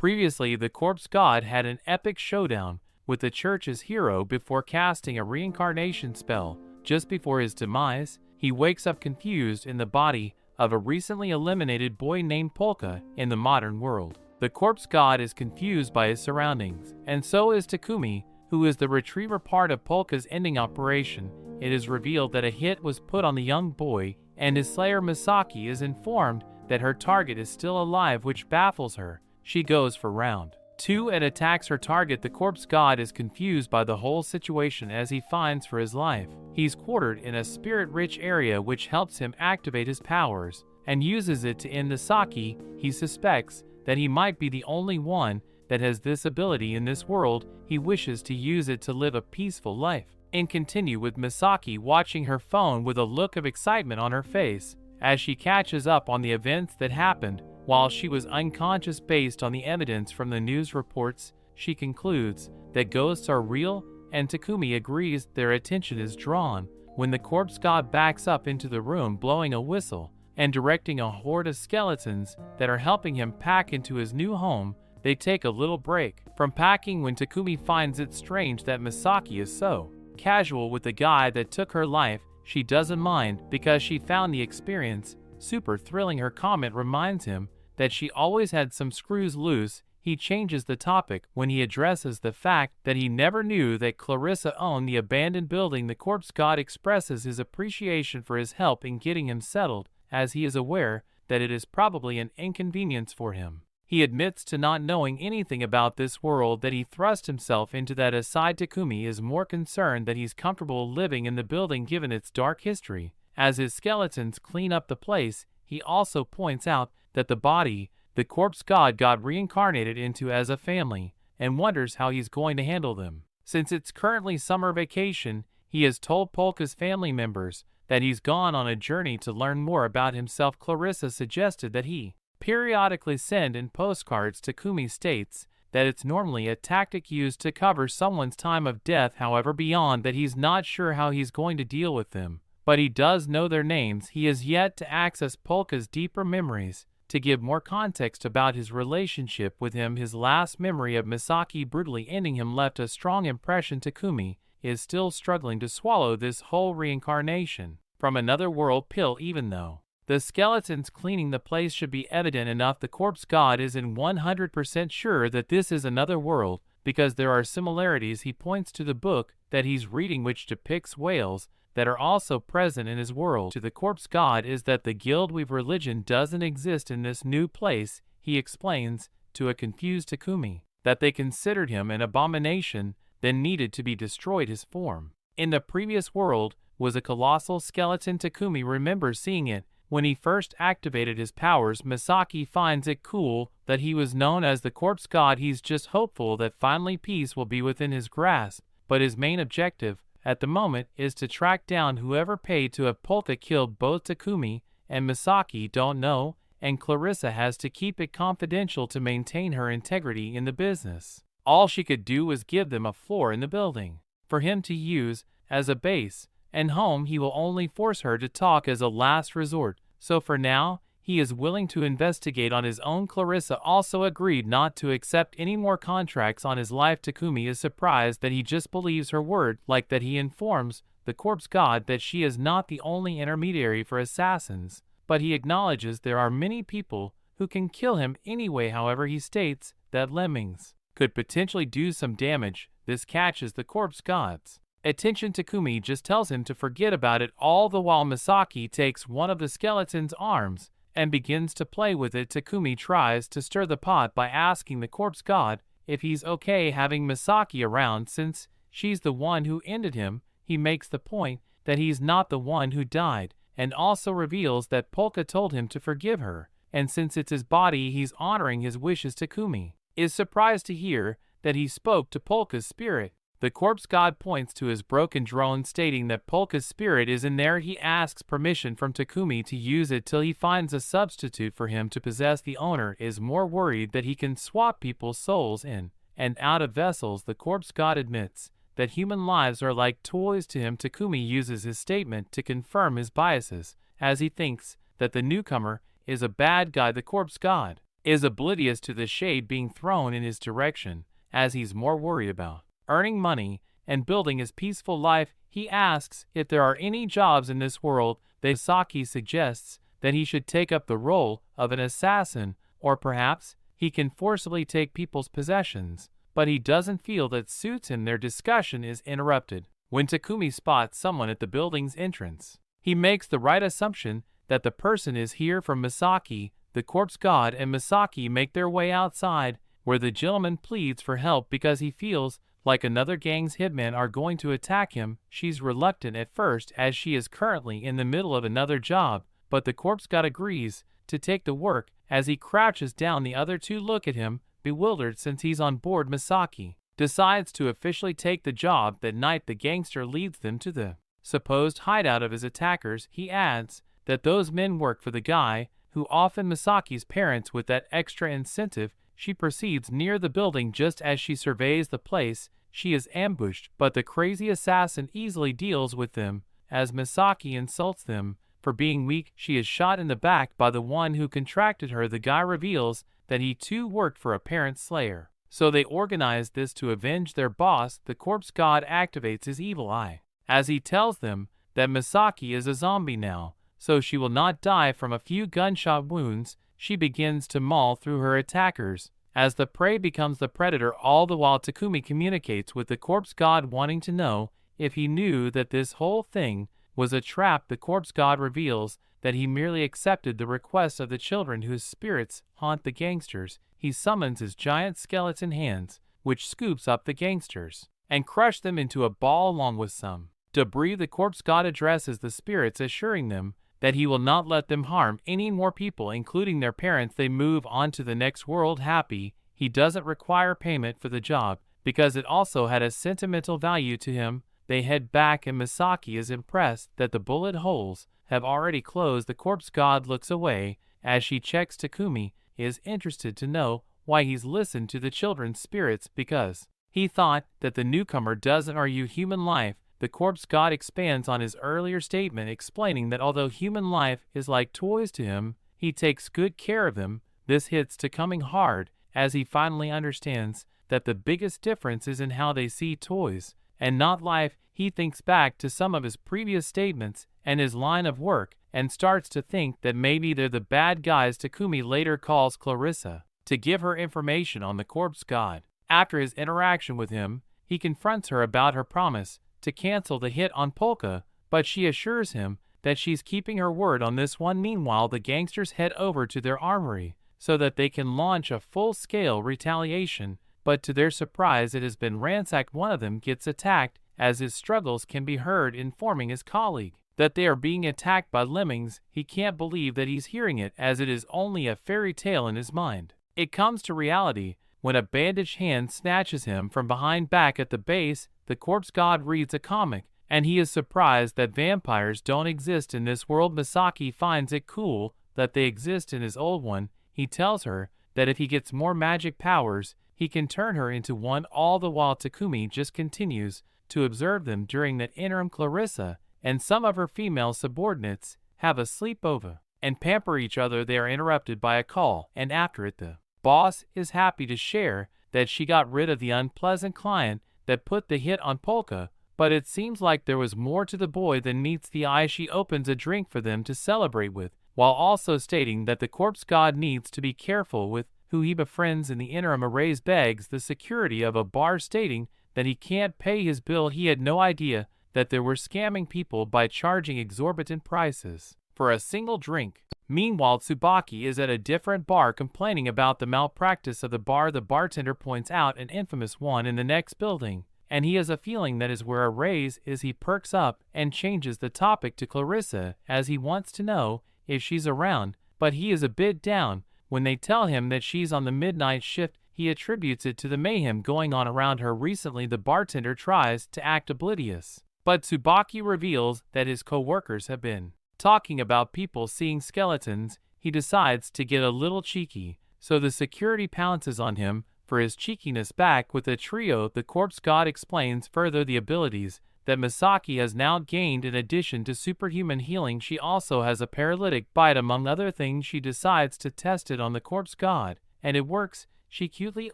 Previously, the corpse god had an epic showdown with the church's hero before casting a reincarnation spell. Just before his demise, he wakes up confused in the body of a recently eliminated boy named Polka in the modern world. The corpse god is confused by his surroundings, and so is Takumi, who is the retriever part of Polka's ending operation. It is revealed that a hit was put on the young boy, and his slayer Misaki is informed that her target is still alive, which baffles her. She goes for round 2 and attacks her target. The corpse god is confused by the whole situation as he finds for his life. He's quartered in a spirit-rich area which helps him activate his powers, and uses it to end the Saki. He suspects that he might be the only one that has this ability in this world. He wishes to use it to live a peaceful life. And continue with Misaki watching her phone with a look of excitement on her face as she catches up on the events that happened while she was unconscious. Based on the evidence from the news reports, she concludes that ghosts are real, and Takumi agrees. Their attention is drawn when the corpse god backs up into the room, blowing a whistle and directing a horde of skeletons that are helping him pack into his new home. They take a little break from packing when Takumi finds it strange that Misaki is so casual with the guy that took her life. She doesn't mind because she found the experience super thrilling. Her comment reminds him that she always had some screws loose. He changes the topic when he addresses the fact that he never knew that Clarissa owned the abandoned building. The corpse god expresses his appreciation for his help in getting him settled, as he is aware that it is probably an inconvenience for him. He admits to not knowing anything about this world that he thrust himself into. That aside, Takumi is more concerned that he's comfortable living in the building given its dark history. As his skeletons clean up the place, he also points out that the body the corpse god got reincarnated into as a family, and wonders how he's going to handle them. Since it's currently summer vacation, he has told Polka's family members that he's gone on a journey to learn more about himself. Clarissa suggested that he periodically send in postcards. Takumi states that it's normally a tactic used to cover someone's time of death. However, beyond that, he's not sure how he's going to deal with them, but he does know their names. He has yet to access Polka's deeper memories to give more context about his relationship with him. His last memory of Misaki brutally ending him left a strong impression. Takumi is still struggling to swallow this whole reincarnation from another world pill. Even though the skeletons cleaning the place should be evident enough, the corpse god isn't 100% sure that this is another world because there are similarities. He points to the book that he's reading which depicts whales that are also present in his world. To the corpse god is that the Guildweave religion doesn't exist in this new place. He explains to a confused Takumi that they considered him an abomination, then needed to be destroyed. His form in the previous world was a colossal skeleton. Takumi remembers seeing it when he first activated his powers. Misaki finds it cool that he was known as the corpse god. He's just hopeful that finally peace will be within his grasp, but his main objective at the moment is to track down whoever paid to have Polka killed. Both Takumi and Misaki don't know, and Clarissa has to keep it confidential to maintain her integrity in the business. All she could do was give them a floor in the building for him to use as a base and home. He will only force her to talk as a last resort, so for now, he is willing to investigate on his own. Clarissa also agreed not to accept any more contracts on his life. Takumi is surprised that he just believes her word, like that. He informs the corpse god that she is not the only intermediary for assassins, but he acknowledges there are many people who can kill him anyway. However, he states that lemmings could potentially do some damage. This catches the corpse god's attention. Takumi just tells him to forget about it, all the while Misaki takes one of the skeleton's arms and begins to play with it. Takumi tries to stir the pot by asking the corpse god if he's okay having Misaki around since she's the one who ended him. He makes the point that he's not the one who died, and also reveals that Polka told him to forgive her, and since it's his body, he's honoring his wishes. Takumi is surprised to hear that he spoke to Polka's spirit. The corpse god points to his broken drone, stating that Polka's spirit is in there. He asks permission from Takumi to use it till he finds a substitute for him to possess. The owner is more worried that he can swap people's souls in and out of vessels. The corpse god admits that human lives are like toys to him. Takumi uses his statement to confirm his biases, as he thinks that the newcomer is a bad guy. The corpse god is oblivious to the shade being thrown in his direction, as he's more worried about earning money and building his peaceful life. He asks if there are any jobs in this world. Misaki suggests that he should take up the role of an assassin, or perhaps he can forcibly take people's possessions, but he doesn't feel that suits him. Their discussion is interrupted when Takumi spots someone at the building's entrance. He makes the right assumption that the person is here from Misaki. The corpse god and Misaki make their way outside, where the gentleman pleads for help because he feels like another gang's hitmen are going to attack him. She's reluctant at first as she is currently in the middle of another job, but the corpse god agrees to take the work. As he crouches down, the other two look at him, bewildered since he's on board. Misaki decides to officially take the job. That night, the gangster leads them to the supposed hideout of his attackers. He adds that those men work for the guy who often Misaki's parents. With that extra incentive, she proceeds near the building. Just as she surveys the place, she is ambushed, but the crazy assassin easily deals with them. As Misaki insults them for being weak, she is shot in the back by the one who contracted her. The guy reveals that he too worked for a parent slayer, so they organized this to avenge their boss. The corpse god activates his evil eye as he tells them that Misaki is a zombie now, so she will not die from a few gunshot wounds. She begins to maul through her attackers as the prey becomes the predator. All the while, Takumi communicates with the corpse god, wanting to know if he knew that this whole thing was a trap. The corpse god reveals that he merely accepted the request of the children whose spirits haunt the gangsters. He summons his giant skeleton hands, which scoops up the gangsters and crush them into a ball along with some debris. The corpse god addresses the spirits, assuring them that he will not let them harm any more people, including their parents. They move on to the next world happy. He doesn't require payment for the job because it also had a sentimental value to him. They head back and Misaki is impressed that the bullet holes have already closed. The corpse god looks away as she checks. Takumi is interested to know why he's listened to the children's spirits, because he thought that the newcomer doesn't value human life. The corpse god expands on his earlier statement, explaining that although human life is like toys to him, he takes good care of them. This hits Takumi hard as he finally understands that the biggest difference is in how they see toys and not life. He thinks back to some of his previous statements and his line of work and starts to think that maybe they're the bad guys. Takumi later calls Clarissa to give her information on the corpse god. After his interaction with him, he confronts her about her promise to cancel the hit on Polka, but she assures him that she's keeping her word on this one. Meanwhile, the gangsters head over to their armory so that they can launch a full-scale retaliation, but to their surprise it has been ransacked. One of them gets attacked as his struggles can be heard, informing his colleague that they are being attacked by lemmings. He can't believe that he's hearing it, as it is only a fairy tale in his mind. It comes to reality when a bandaged hand snatches him from behind. Back at the base, the corpse god reads a comic, and he is surprised that vampires don't exist in this world. Misaki finds it cool that they exist in his old one. He tells her that if he gets more magic powers, he can turn her into one. All the while, Takumi just continues to observe them. During that interim, Clarissa and some of her female subordinates have a sleepover and pamper each other. They are interrupted by a call, and after it, the boss is happy to share that she got rid of the unpleasant client that put the hit on Polka, but it seems like there was more to the boy than meets the eye. She opens a drink for them to celebrate with, while also stating that the corpse god needs to be careful with who he befriends. In the interim, Arrays begs the security of a bar, stating that he can't pay his bill. He had no idea that they were scamming people by charging exorbitant prices for a single drink. Meanwhile, Tsubaki is at a different bar complaining about the malpractice of the bar. The bartender points out an infamous one in the next building, and he has a feeling that is where Arrays is. He perks up and changes the topic to Clarissa, as he wants to know if she's around, but he is a bit down when they tell him that she's on the midnight shift. He attributes it to the mayhem going on around her recently. The bartender tries to act oblivious, but Tsubaki reveals that his co-workers have been talking about people seeing skeletons. He decides to get a little cheeky, so the security pounces on him for his cheekiness. Back with the trio, the corpse god explains further the abilities that Misaki has now gained. In addition to superhuman healing, she also has a paralytic bite. Among other things, she decides to test it on the corpse god, and it works. She cutely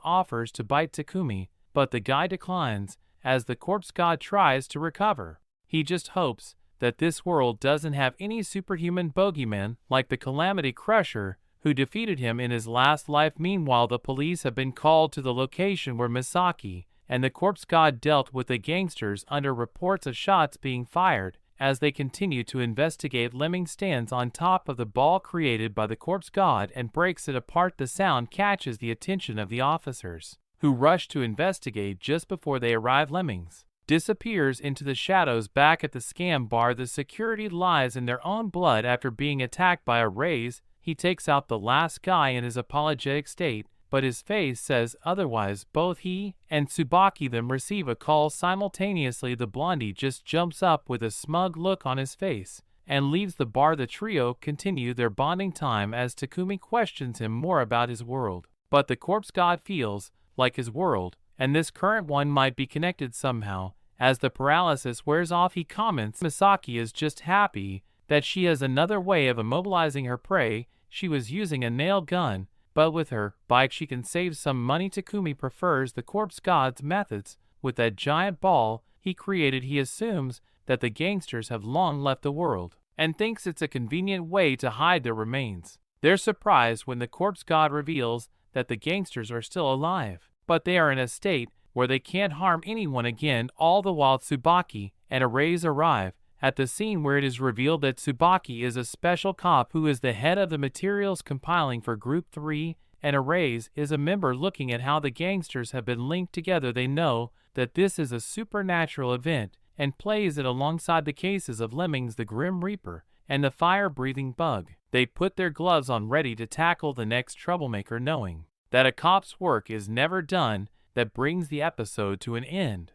offers to bite Takumi, but the guy declines as the corpse god tries to recover. He just hopes that this world doesn't have any superhuman bogeymen like the Calamity Crusher who defeated him in his last life. Meanwhile, the police have been called to the location where Misaki and the corpse god dealt with the gangsters under reports of shots being fired. As they continue to investigate, Lemming stands on top of the ball created by the corpse god and breaks it apart. The sound catches the attention of the officers, who rush to investigate. Just before they arrive, Lemmings disappears into the shadows. Back at the scam bar, the security lies in their own blood after being attacked by a raise. He takes out the last guy in his apologetic state, but his face says otherwise. Both he and Tsubaki then receive a call simultaneously. The blondie just jumps up with a smug look on his face and leaves the bar. The trio continue their bonding time as Takumi questions him more about his world, but the corpse god feels like his world and this current one might be connected somehow. As the paralysis wears off, he comments Misaki is just happy that she has another way of immobilizing her prey. She was using a nail gun, but with her bike she can save some money. Takumi prefers the corpse god's methods. With that giant ball he created, he assumes that the gangsters have long left the world and thinks it's a convenient way to hide their remains. They're surprised when the corpse god reveals that the gangsters are still alive, but they are in a state where they can't harm anyone again. All the while, Tsubaki and Arase arrive at the scene where it is revealed that Tsubaki is a special cop who is the head of the materials compiling for Group 3, and Arase is a member. Looking at how the gangsters have been linked together, they know that this is a supernatural event and plays it alongside the cases of Lemmings, the Grim Reaper, and the fire-breathing bug. They put their gloves on, ready to tackle the next troublemaker, knowing that a cop's work is never done. That brings the episode to an end.